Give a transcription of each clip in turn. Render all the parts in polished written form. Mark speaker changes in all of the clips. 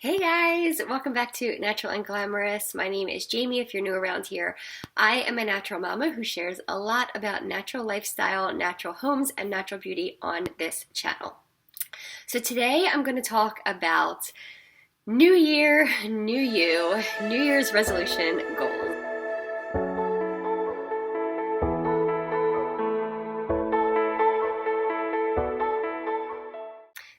Speaker 1: Hey guys, welcome back to Natural and Glamorous. My name is Jamie if you're new around here. I am a natural mama who shares a lot about natural lifestyle, natural homes, and natural beauty on this channel. So today I'm going to talk about New Year, New You, New Year's resolution goals.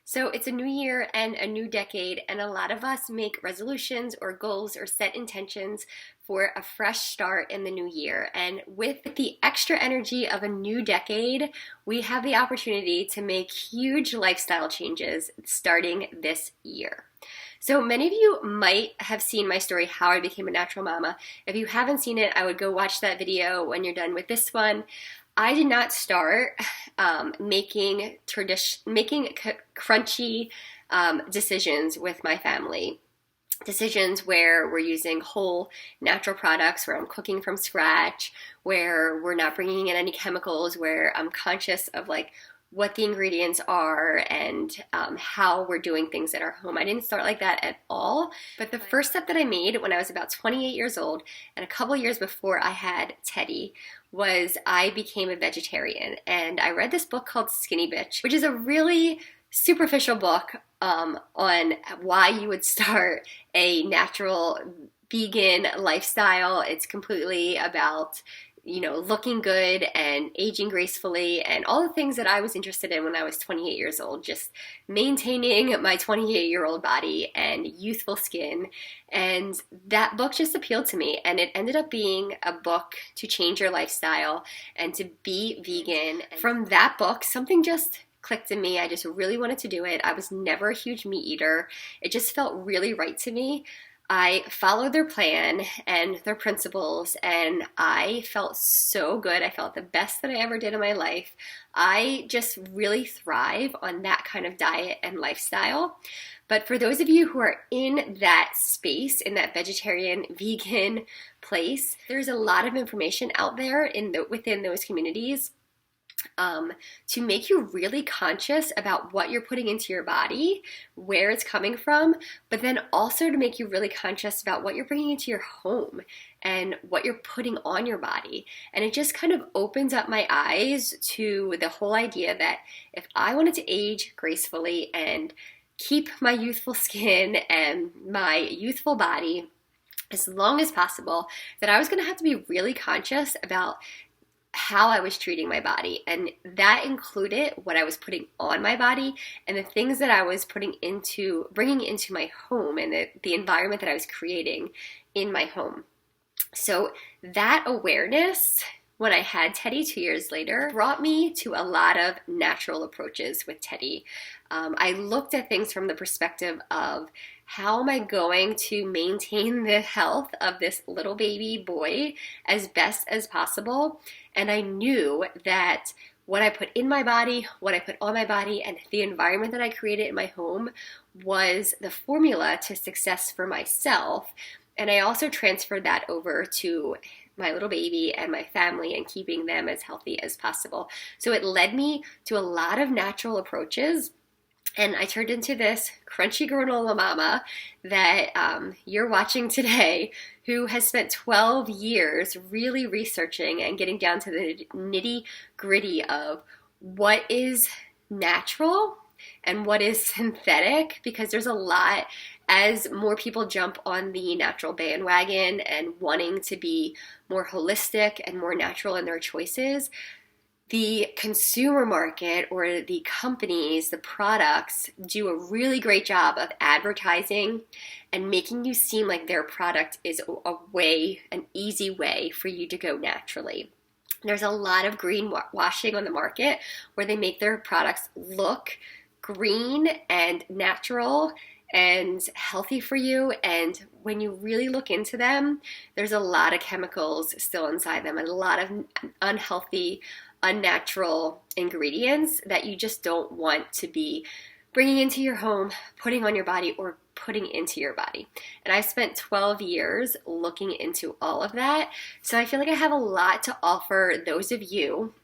Speaker 1: So it's a new year and a new decade, and a lot of us make resolutions or goals or set intentions for a fresh start in the new year. And with the extra energy of a new decade, we have the opportunity to make huge lifestyle changes starting this year. So many of you might have seen my story, How I Became a Natural Mama. If you haven't seen it, I would go watch that video when you're done with this one. I did not start making crunchy decisions with my family. Decisions where we're using whole natural products, where I'm cooking from scratch, where we're not bringing in any chemicals, where I'm conscious of what the ingredients are and how we're doing things at our home. I didn't start like that at all. But the first step that I made when I was about 28 years old and a couple years before I had Teddy was I became a vegetarian. And I read this book called Skinny Bitch, which is a really superficial book on why you would start a natural vegan lifestyle. It's completely about looking good and aging gracefully and all the things that I was interested in when I was 28 years old, just maintaining my 28-year-old body and youthful skin. And that book just appealed to me, and it ended up being a book to change your lifestyle and to be vegan. From that book, something just clicked in me. I just really wanted to do it. I was never a huge meat eater. It just felt really right to me. I followed their plan and their principles, and I felt so good. I felt the best that I ever did in my life. I just really thrive on that kind of diet and lifestyle. But for those of you who are in that space, in that vegetarian, vegan place, there's a lot of information out there within those communities to make you really conscious about what you're putting into your body, where it's coming from, but then also to make you really conscious about what you're bringing into your home and what you're putting on your body. And it just kind of opens up my eyes to the whole idea that if I wanted to age gracefully and keep my youthful skin and my youthful body as long as possible, that I was going to have to be really conscious about how I was treating my body. And that included what I was putting on my body and the things that I was bringing into my home and the environment that I was creating in my home. So that awareness, when I had Teddy 2 years later, brought me to a lot of natural approaches with Teddy. I looked at things from the perspective of, how am I going to maintain the health of this little baby boy as best as possible? And I knew that what I put in my body, what I put on my body, and the environment that I created in my home was the formula to success for myself. And I also transferred that over to my little baby and my family and keeping them as healthy as possible. So it led me to a lot of natural approaches. And I turned into this crunchy granola mama that you're watching today, who has spent 12 years really researching and getting down to the nitty gritty of what is natural and what is synthetic, because there's a lot. As more people jump on the natural bandwagon and wanting to be more holistic and more natural in their choices, the consumer market or the companies, the products, do a really great job of advertising and making you seem like their product is an easy way for you to go naturally. There's a lot of greenwashing on the market where they make their products look green and natural and healthy for you, and when you really look into them, there's a lot of chemicals still inside them and a lot of unhealthy, unnatural ingredients that you just don't want to be bringing into your home, putting on your body, or putting into your body. And I spent 12 years looking into all of that, so I feel like I have a lot to offer those of you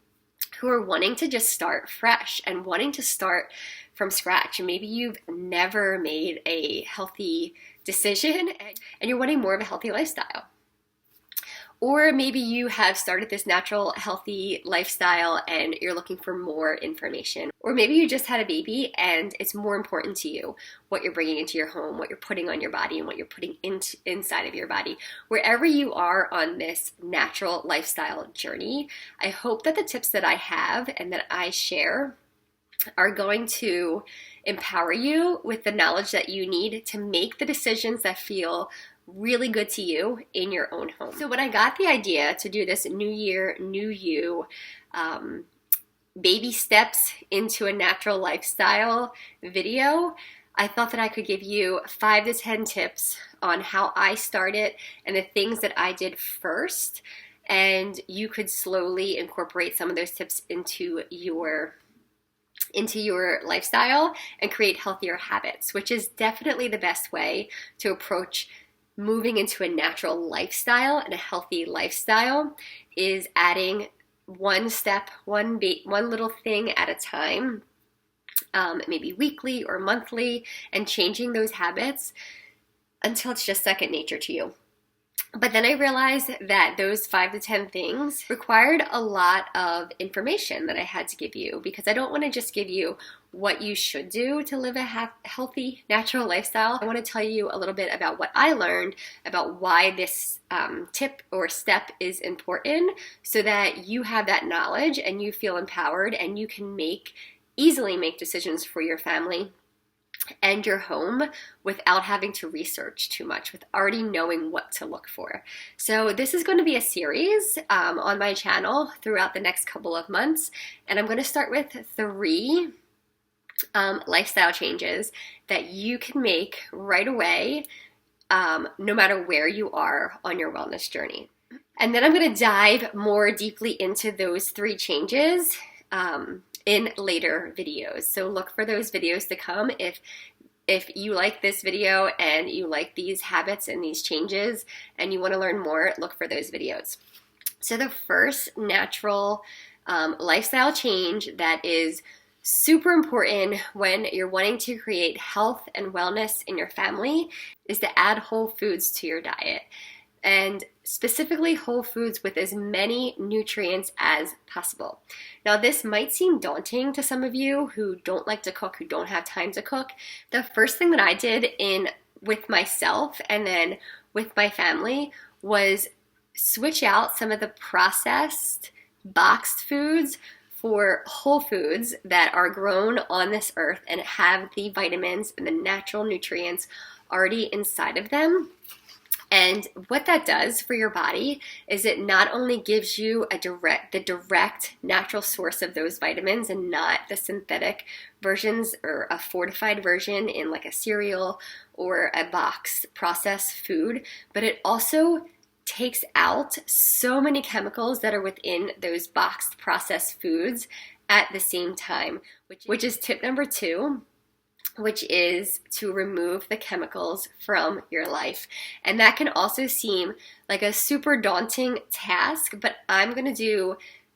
Speaker 1: who are wanting to just start fresh and wanting to start from scratch. And maybe you've never made a healthy decision and you're wanting more of a healthy lifestyle. Or maybe you have started this natural, healthy lifestyle and you're looking for more information. Or maybe you just had a baby and it's more important to you what you're bringing into your home, what you're putting on your body, and what you're putting inside of your body. Wherever you are on this natural lifestyle journey, I hope that the tips that I have and that I share are going to empower you with the knowledge that you need to make the decisions that feel really good to you in your own home. So when I got the idea to do this New Year, New You, baby steps into a natural lifestyle video, I thought that I could give you 5 to 10 tips on how I started and the things that I did first, and you could slowly incorporate some of those tips into your lifestyle and create healthier habits, which is definitely the best way to approach moving into a natural lifestyle and a healthy lifestyle, is adding one step, one little thing at a time, maybe weekly or monthly, and changing those habits until it's just second nature to you. But then I realized that those 5 to 10 things required a lot of information that I had to give you, because I don't want to just give you what you should do to live a healthy, natural lifestyle. I want to tell you a little bit about what I learned about why this tip or step is important, so that you have that knowledge and you feel empowered and you can easily make decisions for your family and your home without having to research too much, with already knowing what to look for. So this is going to be a series on my channel throughout the next couple of months, and I'm going to start with 3 lifestyle changes that you can make right away, no matter where you are on your wellness journey. And then I'm going to dive more deeply into those 3 changes in later videos. So look for those videos to come. If you like this video and you like these habits and these changes and you want to learn more, look for those videos. So the first natural lifestyle change that is super important when you're wanting to create health and wellness in your family is to add whole foods to your diet. And specifically whole foods with as many nutrients as possible. Now, this might seem daunting to some of you who don't like to cook, who don't have time to cook. The first thing that I did with myself and then with my family was switch out some of the processed boxed foods for whole foods that are grown on this earth and have the vitamins and the natural nutrients already inside of them. And what that does for your body is it not only gives you the direct natural source of those vitamins and not the synthetic versions or a fortified version in like a cereal or a box processed food, but it also takes out so many chemicals that are within those boxed processed foods at the same time, which is tip number 2. Which is to remove the chemicals from your life. And that can also seem like a super daunting task, but I'm going to do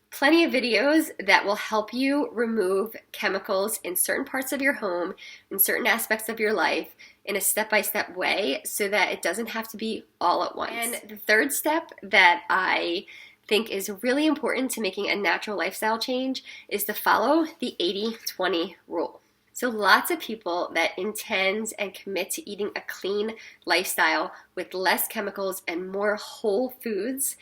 Speaker 1: plenty of videos that will help you remove chemicals in certain parts of your home, in certain aspects of your life, in a step-by-step way, so that it doesn't have to be all at once. And the third step that I think is really important to making a natural lifestyle change is to follow the 80-20 rule. So lots of people that intend and commit to eating a clean lifestyle with less chemicals and more whole foods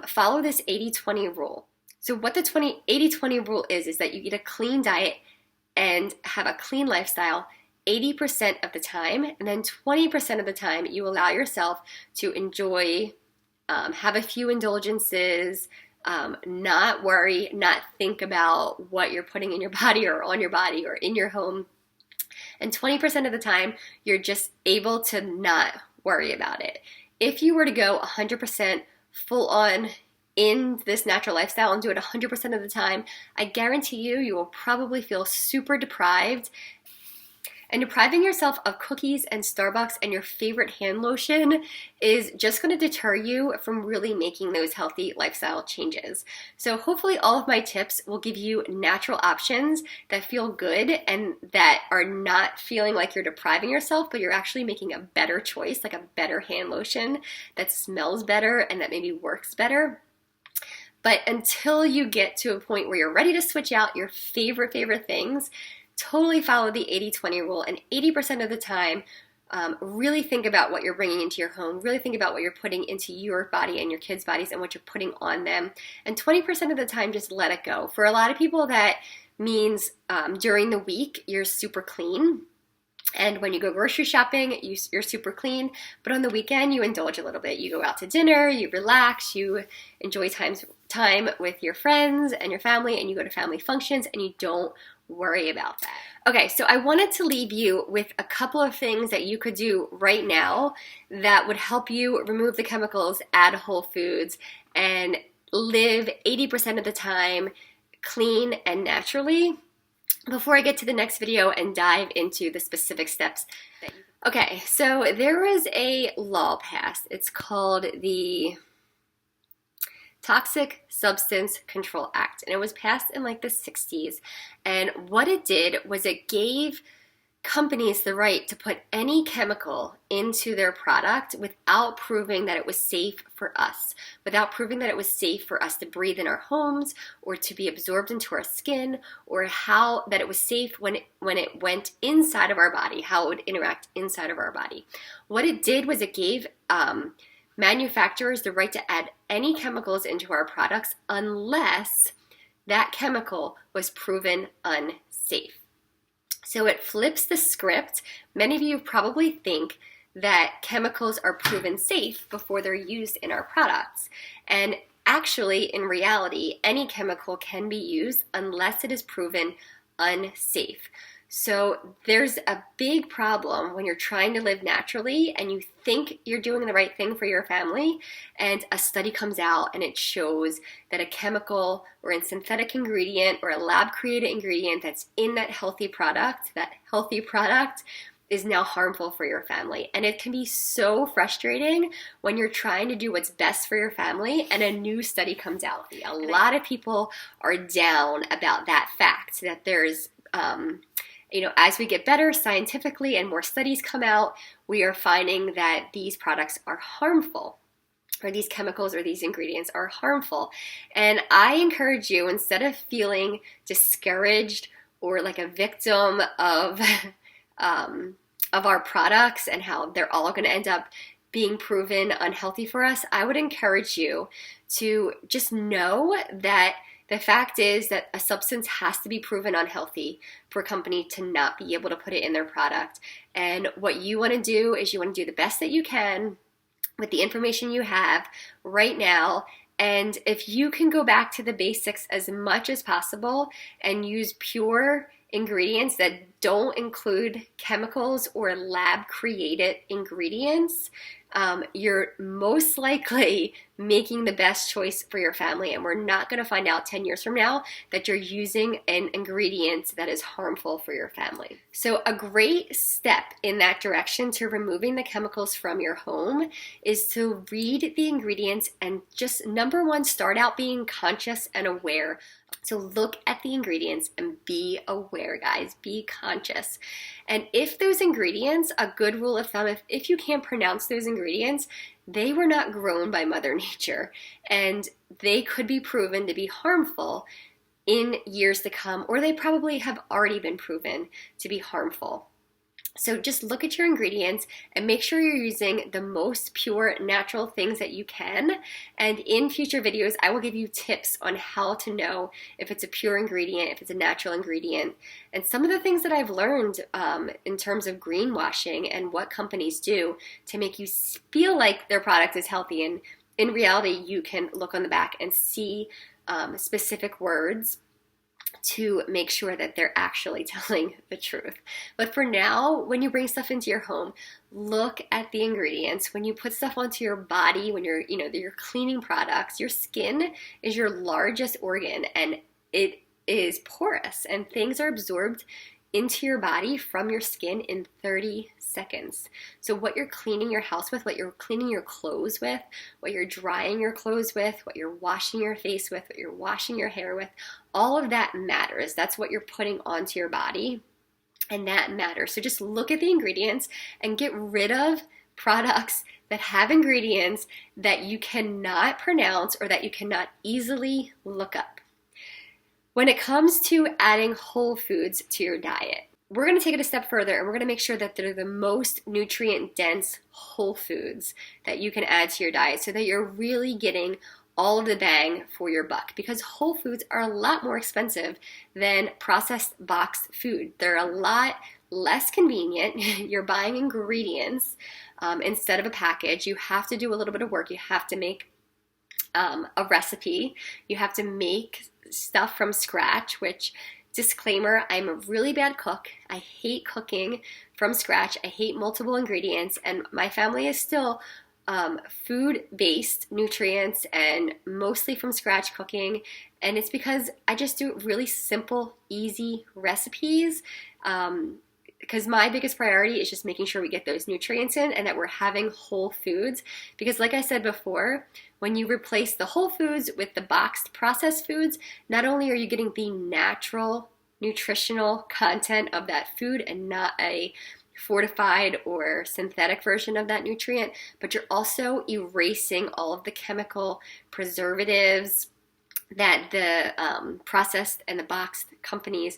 Speaker 1: follow this 80-20 rule. So what the 80-20 rule is that you eat a clean diet and have a clean lifestyle 80% of the time, and then 20% of the time you allow yourself to enjoy, have a few indulgences, not worry, not think about what you're putting in your body or on your body or in your home. And 20% of the time, you're just able to not worry about it. If you were to go 100% full on in this natural lifestyle and do it 100% of the time, I guarantee you will probably feel super deprived And depriving yourself of cookies and Starbucks and your favorite hand lotion is just going to deter you from really making those healthy lifestyle changes. So hopefully all of my tips will give you natural options that feel good and that are not feeling like you're depriving yourself, but you're actually making a better choice, like a better hand lotion that smells better and that maybe works better. But until you get to a point where you're ready to switch out your favorite things, totally follow the 80-20 rule, and 80% of the time, really think about what you're bringing into your home, really think about what you're putting into your body and your kids' bodies and what you're putting on them, and 20% of the time, just let it go. For a lot of people, that means during the week, you're super clean. And when you go grocery shopping, you're super clean. But on the weekend, you indulge a little bit. You go out to dinner, you relax, you enjoy time with your friends and your family, and you go to family functions, and you don't worry about that. Okay, so I wanted to leave you with a couple of things that you could do right now that would help you remove the chemicals, add whole foods, and live 80% of the time clean and naturally, before I get to the next video and dive into the specific steps. Okay, so there was a law passed. It's called the Toxic Substance Control Act, and it was passed in like the 60s. And what it did was it gave companies the right to put any chemical into their product without proving that it was safe for us, without proving that it was safe for us to breathe in our homes or to be absorbed into our skin, or how that it was safe when it went inside of our body, how it would interact inside of our body. What it did was it gave manufacturers the right to add any chemicals into our products unless that chemical was proven unsafe. So it flips the script. Many of you probably think that chemicals are proven safe before they're used in our products. And actually, in reality, any chemical can be used unless it is proven unsafe. So there's a big problem when you're trying to live naturally and you think you're doing the right thing for your family, and a study comes out and it shows that a chemical or a synthetic ingredient or a lab-created ingredient that's in that healthy product is now harmful for your family. And it can be so frustrating when you're trying to do what's best for your family and a new study comes out. A lot of people are down about that fact, that there's as we get better scientifically and more studies come out, we are finding that these products are harmful, or these chemicals or these ingredients are harmful. And I encourage you, instead of feeling discouraged or like a victim of our products and how they're all going to end up being proven unhealthy for us, I would encourage you to just know that the fact is that a substance has to be proven unhealthy for a company to not be able to put it in their product. And what you want to do is you want to do the best that you can with the information you have right now. And if you can go back to the basics as much as possible and use pure ingredients that don't include chemicals or lab-created ingredients, you're most likely making the best choice for your family, and we're not going to find out 10 years from now that you're using an ingredient that is harmful for your family. So a great step in that direction to removing the chemicals from your home is to read the ingredients and just, number one, start out being conscious and aware. So look at the ingredients and be aware, guys. Be conscious. And if those ingredients, a good rule of thumb, if you can't pronounce those ingredients, they were not grown by Mother Nature, and they could be proven to be harmful in years to come, or they probably have already been proven to be harmful. So just look at your ingredients and make sure you're using the most pure, natural things that you can. And in future videos, I will give you tips on how to know if it's a pure ingredient, if it's a natural ingredient, and some of the things that I've learned in terms of greenwashing and what companies do to make you feel like their product is healthy. And in reality, you can look on the back and see specific words to make sure that they're actually telling the truth. But for now, when you bring stuff into your home, look at the ingredients. When you put stuff onto your body, when you're cleaning products, your skin is your largest organ and it is porous and things are absorbed into your body from your skin in 30 seconds. So what you're cleaning your house with, what you're cleaning your clothes with, what you're drying your clothes with, what you're washing your face with, what you're washing your hair with, all of that matters. That's what you're putting onto your body, and that matters. So just look at the ingredients and get rid of products that have ingredients that you cannot pronounce or that you cannot easily look up. When it comes to adding whole foods to your diet, we're going to take it a step further, and we're going to make sure that they're the most nutrient-dense whole foods that you can add to your diet so that you're really getting all of the bang for your buck, because whole foods are a lot more expensive than processed boxed food. They're a lot less convenient. You're buying ingredients instead of a package. You have to do a little bit of work. You have to make a recipe. You have to make stuff from scratch, which, disclaimer, I'm a really bad cook. I hate cooking from scratch. I hate multiple ingredients, and my family is still food-based nutrients and mostly from scratch cooking, and it's because I just do really simple, easy recipes, because my biggest priority is just making sure we get those nutrients in and that we're having whole foods. Because like I said before, when you replace the whole foods with the boxed processed foods, not only are you getting the natural nutritional content of that food and not a fortified or synthetic version of that nutrient, but you're also erasing all of the chemical preservatives that the processed and the boxed companies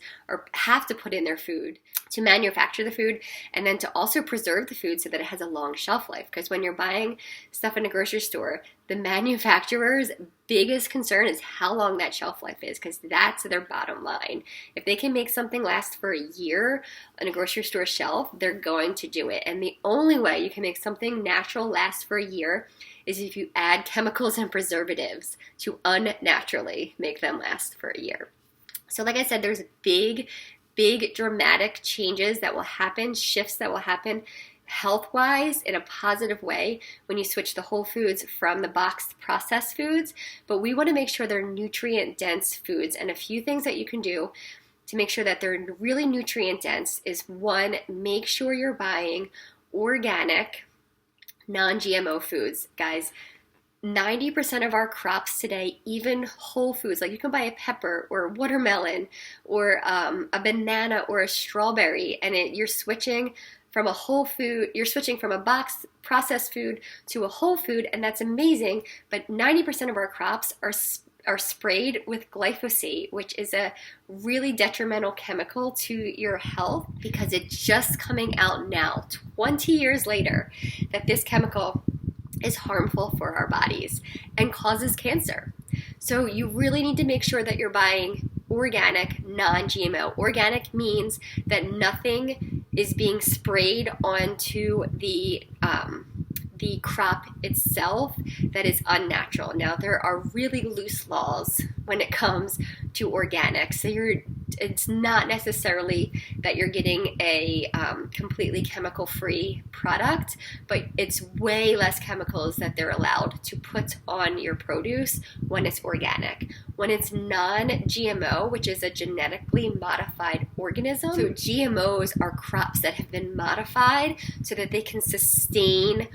Speaker 1: have to put in their food to manufacture the food, and then to also preserve the food so that it has a long shelf life. Because when you're buying stuff in a grocery store, the manufacturer's biggest concern is how long that shelf life is, because that's their bottom line. If they can make something last for a year on a grocery store shelf, they're going to do it. And the only way you can make something natural last for a year is if you add chemicals and preservatives to unnaturally make them last for a year. So like I said, there's big dramatic changes that will happen, shifts that will happen health-wise in a positive way when you switch the whole foods from the boxed processed foods. But we want to make sure they're nutrient-dense foods. And a few things that you can do to make sure that they're really nutrient-dense is, one, make sure you're buying organic, non-GMO foods. Guys, 90% of our crops today, even whole foods, like you can buy a pepper or a watermelon or a banana or a strawberry, and you're switching from a whole food, you're switching from a boxed processed food to a whole food, and that's amazing. But 90% of our crops are sprayed with glyphosate, which is a really detrimental chemical to your health, because it's just coming out now, 20 years later, that this chemical is harmful for our bodies and causes cancer. So you really need to make sure that you're buying organic, non-GMO. Organic means that nothing is being sprayed onto the crop itself that is unnatural. Now, there are really loose laws when it comes to organic. So it's not necessarily that you're getting a completely chemical-free product, but it's way less chemicals that they're allowed to put on your produce when it's organic. When it's non-GMO, which is a genetically modified organism, so GMOs are crops that have been modified so that they can sustain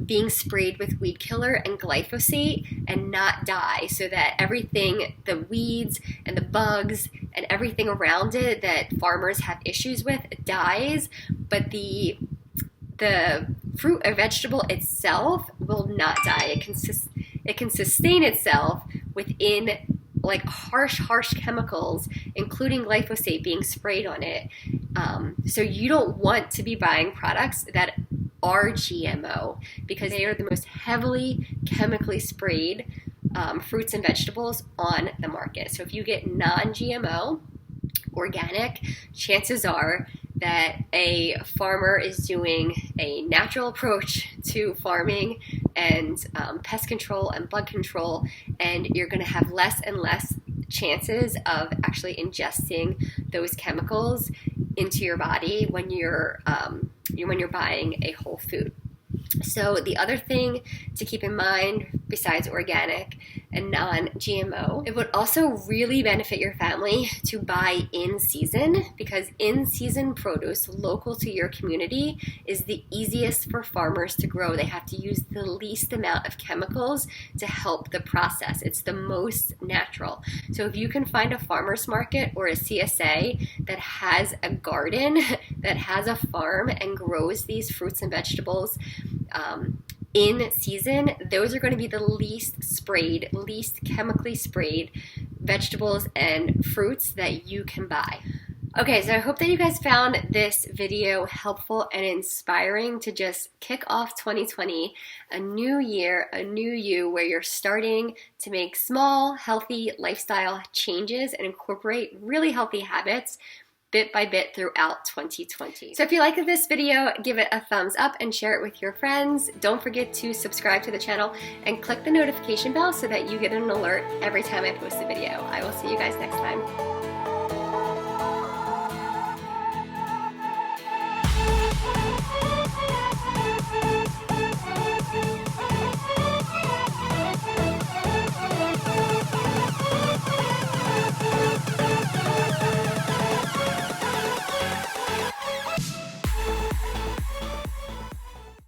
Speaker 1: being sprayed with weed killer and glyphosate and not die, so that everything, the weeds and the bugs and everything around it that farmers have issues with, dies, but the fruit or vegetable itself will not die. It can sustain itself within like harsh chemicals, including glyphosate being sprayed on it. So you don't want to be buying products that are GMO, because they are the most heavily chemically sprayed fruits and vegetables on the market. So if you get non-GMO, organic, chances are that a farmer is doing a natural approach to farming and pest control and bug control, and you're going to have less and less chances of actually ingesting those chemicals into your body when you're buying a whole food. So the other thing to keep in mind besides organic and non-GMO. It would also really benefit your family to buy in season, because in season produce local to your community is the easiest for farmers to grow. They have to use the least amount of chemicals to help the process. It's the most natural. So if you can find a farmer's market or a CSA that has a garden, that has a farm and grows these fruits and vegetables in season, those are going to be the least sprayed, least chemically sprayed vegetables and fruits that you can buy. Okay, so I hope that you guys found this video helpful and inspiring to just kick off 2020, a new year, a new you, where you're starting to make small, healthy lifestyle changes and incorporate really healthy habits bit by bit throughout 2020. So if you like this video, give it a thumbs up and share it with your friends. Don't forget to subscribe to the channel and click the notification bell so that you get an alert every time I post a video. I will see you guys next time.